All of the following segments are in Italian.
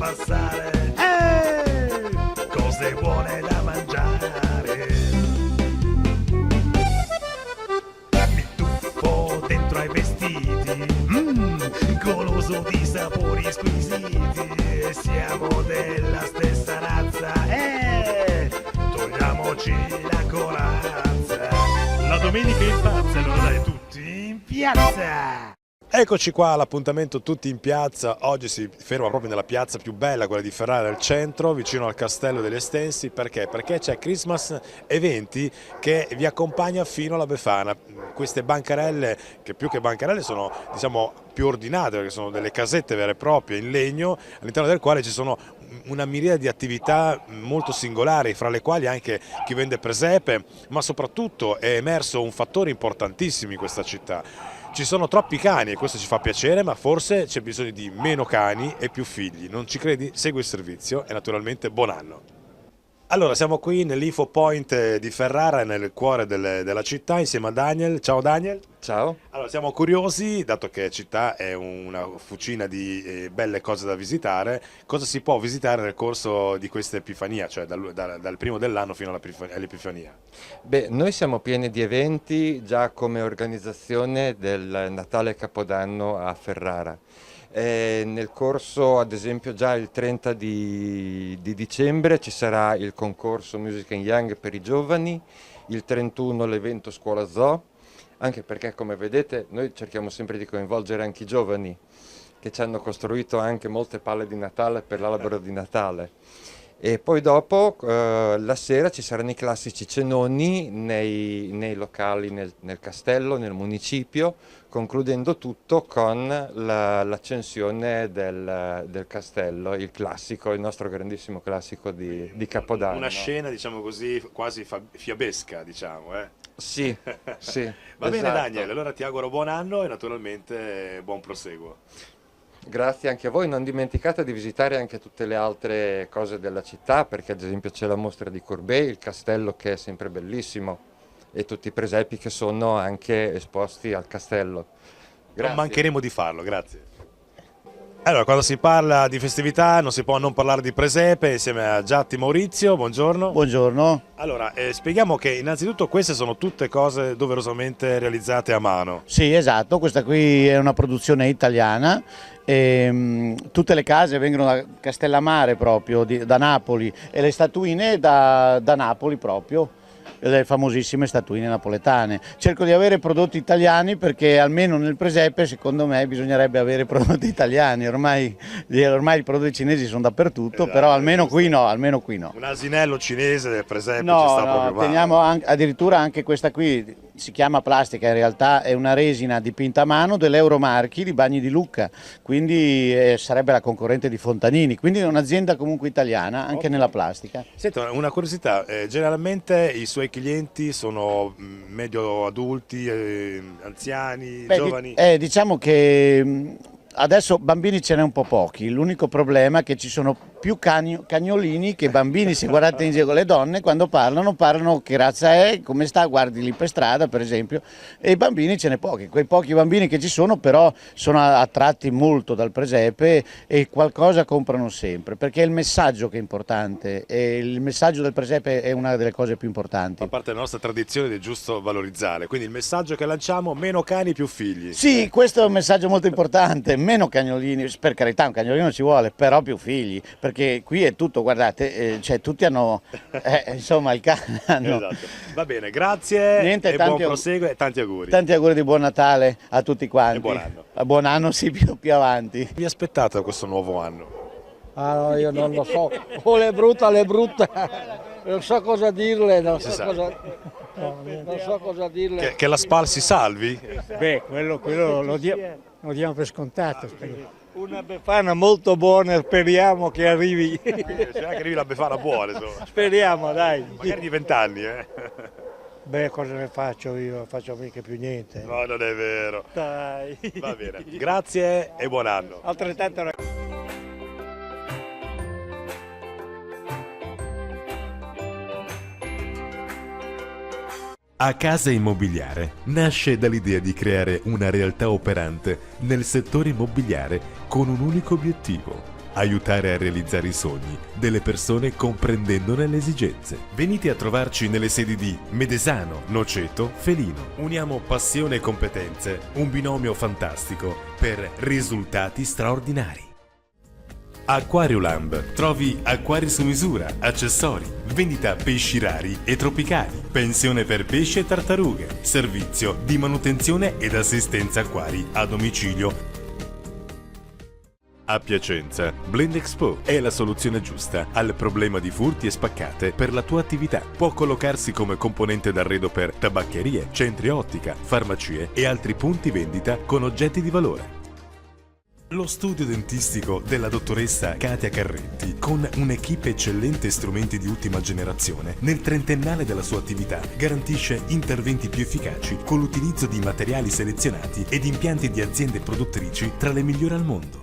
passare, cose buone da mangiare. Mi tuffo dentro ai vestiti, goloso di sapori squisiti. Siamo della stessa razza, togliamoci la corazza. La domenica impazza, allora dai tutti in piazza. Eccoci qua all'appuntamento Tutti in Piazza. Oggi si ferma proprio nella piazza più bella, quella di Ferrara al centro, vicino al Castello degli Estensi. Perché? Perché c'è Christmas Eventi che vi accompagna fino alla Befana. Queste bancarelle, che più che bancarelle sono, diciamo, più ordinate, perché sono delle casette vere e proprie in legno, all'interno del quale ci sono una miriade di attività molto singolari, fra le quali anche chi vende presepe, ma soprattutto è emerso un fattore importantissimo in questa città. Ci sono troppi cani e questo ci fa piacere, ma forse c'è bisogno di meno cani e più figli. Non ci credi? Segui il servizio e naturalmente buon anno. Allora, siamo qui nell'Info Point di Ferrara, nel cuore della città, insieme a Daniel. Ciao Daniel. Ciao. Allora, siamo curiosi, dato che città è una fucina di belle cose da visitare, cosa si può visitare nel corso di questa Epifania, cioè dal primo dell'anno fino all'Epifania? Beh, noi siamo pieni di eventi già come organizzazione del Natale Capodanno a Ferrara. Nel corso, ad esempio, già il 30 di dicembre ci sarà il concorso Music and Young per i giovani, il 31 l'evento Scuola Zoo, anche perché, come vedete, noi cerchiamo sempre di coinvolgere anche i giovani che ci hanno costruito anche molte palle di Natale per l'albero di Natale. E poi dopo, la sera, ci saranno i classici cenoni nei locali, nel castello, nel municipio, concludendo tutto con l'accensione del castello, il classico, il nostro grandissimo classico di Capodanno. Una scena, diciamo così, quasi fiabesca, diciamo. Sì, sì. Va bene esatto. Daniel, allora ti auguro buon anno e naturalmente buon proseguo. Grazie anche a voi, non dimenticate di visitare anche tutte le altre cose della città, perché ad esempio c'è la mostra di Courbet, il castello che è sempre bellissimo e tutti i presepi che sono anche esposti al castello. Grazie. Non mancheremo di farlo, grazie. Allora, quando si parla di festività non si può non parlare di presepe, insieme a Giatti Maurizio, buongiorno. Buongiorno. Allora, spieghiamo che innanzitutto queste sono tutte cose doverosamente realizzate a mano. Sì, esatto, questa qui è una produzione italiana. Tutte le case vengono da Castellammare proprio, da Napoli, e le statuine da Napoli proprio. Le famosissime statuine napoletane. Cerco di avere prodotti italiani perché almeno nel presepe secondo me bisognerebbe avere prodotti italiani, ormai i prodotti cinesi sono dappertutto, esatto, però almeno qui no, Un asinello cinese del presepe no, ci sta proprio male. Teniamo addirittura anche questa qui, si chiama plastica, in realtà è una resina dipinta a mano dell'Euromarchi di Bagni di Lucca, quindi sarebbe la concorrente di Fontanini, quindi è un'azienda comunque italiana anche nella plastica. Senta, una curiosità, generalmente i suoi clienti sono medio adulti, anziani, giovani? Diciamo che adesso bambini ce n'è un po' pochi, l'unico problema è che ci sono più cagnolini che bambini. Se guardate in giro le donne quando parlano che razza è, come sta, guardi lì per strada per esempio, e i bambini ce n'è pochi, quei pochi bambini che ci sono però sono attratti molto dal presepe e qualcosa comprano sempre, perché è il messaggio che è importante e il messaggio del presepe è una delle cose più importanti. Fa parte della nostra tradizione ed è giusto valorizzare, quindi il messaggio che lanciamo: meno cani, più figli. Sì, questo è un messaggio molto importante, meno cagnolini, per carità un cagnolino ci vuole, però più figli, perché qui è tutto, guardate, cioè tutti hanno, insomma il cane hanno... Esatto. Va bene, grazie. Niente, e buon proseguo e tanti auguri. Tanti auguri di buon Natale a tutti quanti. E buon anno. Buon anno sì, più avanti. Vi aspettate da questo nuovo anno? Ah no, io non lo so, o le brutta, non so cosa dirle, non so cosa dirle. Che la SPAL si salvi? Beh, quello lo diamo per scontato. Una Befana molto buona, speriamo che arrivi. C'è anche arrivi la Befana buona, insomma. Speriamo, dai. Magari di 20 anni, Beh, cosa ne faccio io? Non faccio mica più niente. No, non è vero. Dai. Va bene, grazie e buon anno. Altrettanto. A Casa Immobiliare nasce dall'idea di creare una realtà operante nel settore immobiliare con un unico obiettivo: aiutare a realizzare i sogni delle persone comprendendone le esigenze. Venite a trovarci nelle sedi di Medesano, Noceto, Felino. Uniamo passione e competenze, un binomio fantastico per risultati straordinari. Aquariulamb, trovi acquari su misura, accessori, vendita pesci rari e tropicali, pensione per pesci e tartarughe, servizio di manutenzione ed assistenza acquari a domicilio. A Piacenza, Blend Expo è la soluzione giusta al problema di furti e spaccate per la tua attività. Può collocarsi come componente d'arredo per tabaccherie, centri ottica, farmacie e altri punti vendita con oggetti di valore. Lo studio dentistico della dottoressa Katia Carretti, con un'equipe eccellente e strumenti di ultima generazione, nel trentennale della sua attività garantisce interventi più efficaci con l'utilizzo di materiali selezionati ed impianti di aziende produttrici tra le migliori al mondo.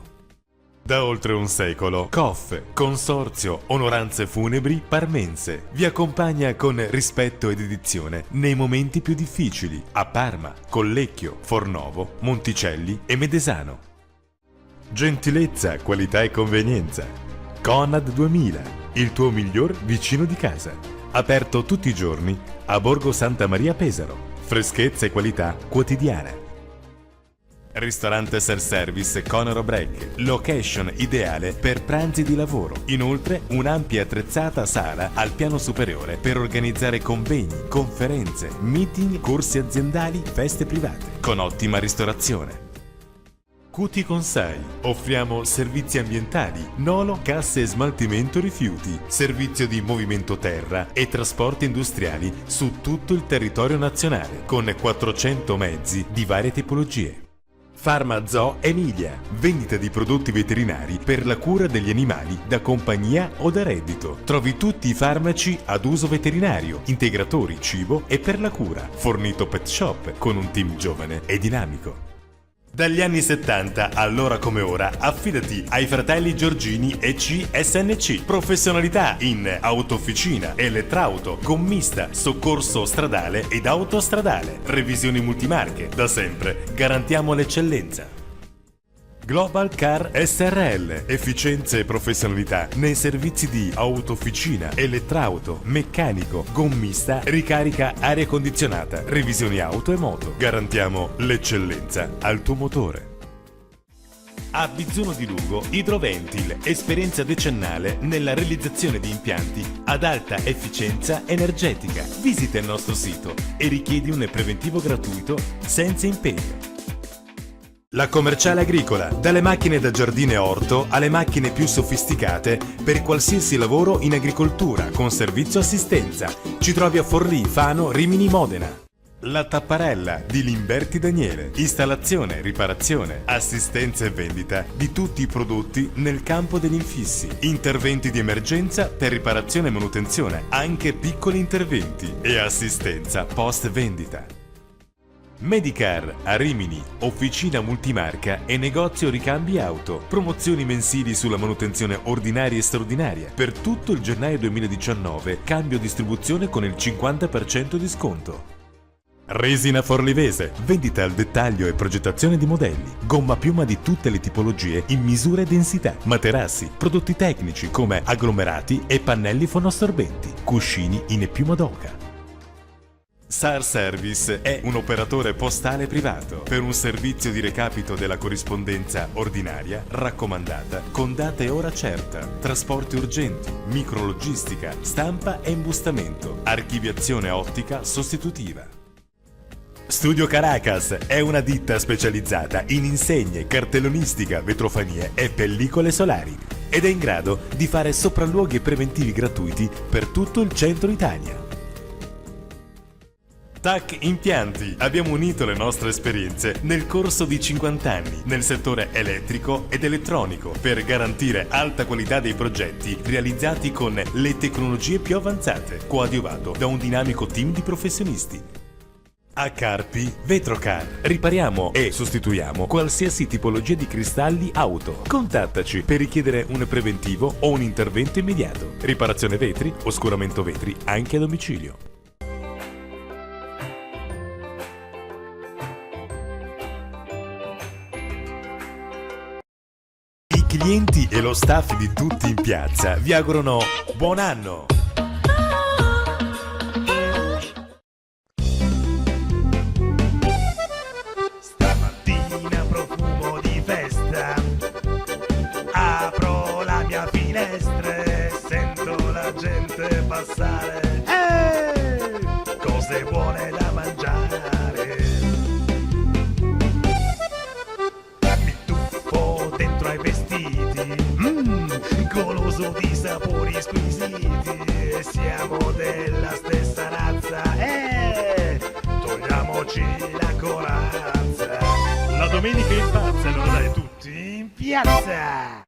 Da oltre un secolo, COF, Consorzio Onoranze Funebri Parmense, vi accompagna con rispetto ed dedizione nei momenti più difficili a Parma, Collecchio, Fornovo, Monticelli e Medesano. Gentilezza, qualità e convenienza. Conad 2000, il tuo miglior vicino di casa. Aperto tutti i giorni a Borgo Santa Maria Pesaro. Freschezza e qualità quotidiana. Ristorante self-service Conero Break, location ideale per pranzi di lavoro. Inoltre un'ampia attrezzata sala al piano superiore per organizzare convegni, conferenze, meeting, corsi aziendali, feste private, con ottima ristorazione. Cuti Consai. Offriamo servizi ambientali, nolo, casse e smaltimento rifiuti, servizio di movimento terra e trasporti industriali su tutto il territorio nazionale, con 400 mezzi di varie tipologie. Farmazoo Emilia, vendita di prodotti veterinari per la cura degli animali da compagnia o da reddito. Trovi tutti i farmaci ad uso veterinario, integratori, cibo e per la cura. Fornito pet shop con un team giovane e dinamico. Dagli anni 70, allora come ora, affidati ai fratelli Giorgini e CSNC. Professionalità in autofficina, elettrauto, gommista, soccorso stradale ed autostradale. Revisioni multimarche. Da sempre garantiamo l'eccellenza. Global Car SRL, efficienza e professionalità nei servizi di autofficina, elettrauto, meccanico, gommista, ricarica aria condizionata, revisioni auto e moto. Garantiamo l'eccellenza al tuo motore. A Bizzuno di Lugo, Idroventil, esperienza decennale nella realizzazione di impianti ad alta efficienza energetica. Visita il nostro sito e richiedi un preventivo gratuito senza impegno. La Commerciale Agricola, dalle macchine da giardino e orto alle macchine più sofisticate per qualsiasi lavoro in agricoltura con servizio assistenza. Ci trovi a Forlì, Fano, Rimini, Modena. La Tapparella di Limberti Daniele, installazione, riparazione, assistenza e vendita di tutti i prodotti nel campo degli infissi, interventi di emergenza per riparazione e manutenzione, anche piccoli interventi e assistenza post vendita. Medicar a Rimini, officina multimarca e negozio ricambi auto. Promozioni mensili sulla manutenzione ordinaria e straordinaria. Per tutto il gennaio 2019, cambio distribuzione con il 50% di sconto. Resina Forlivese, vendita al dettaglio e progettazione di modelli. Gomma piuma di tutte le tipologie in misura e densità. Materassi, prodotti tecnici come agglomerati e pannelli fonoassorbenti. Cuscini in piuma d'oca. SAR Service è un operatore postale privato per un servizio di recapito della corrispondenza ordinaria, raccomandata, con data e ora certa, trasporti urgenti, micrologistica, stampa e imbustamento, archiviazione ottica sostitutiva. Studio Caracas è una ditta specializzata in insegne, cartellonistica, vetrofanie e pellicole solari ed è in grado di fare sopralluoghi preventivi gratuiti per tutto il centro Italia. TAC Impianti. Abbiamo unito le nostre esperienze nel corso di 50 anni nel settore elettrico ed elettronico per garantire alta qualità dei progetti realizzati con le tecnologie più avanzate, coadiuvato da un dinamico team di professionisti. A Carpi Vetrocar. Ripariamo e sostituiamo qualsiasi tipologia di cristalli auto. Contattaci per richiedere un preventivo o un intervento immediato. Riparazione vetri, oscuramento vetri anche a domicilio. I clienti e lo staff di Tutti in Piazza vi augurano buon anno! Stamattina profumo di festa, apro la mia finestra e sento la gente passare. Cose buone da mangiare. Mi tuffo dentro ai vestiti, goloso di sapori squisiti. Siamo della stessa razza, togliamoci la corazza. La domenica in pazza, allora dai tutti in piazza.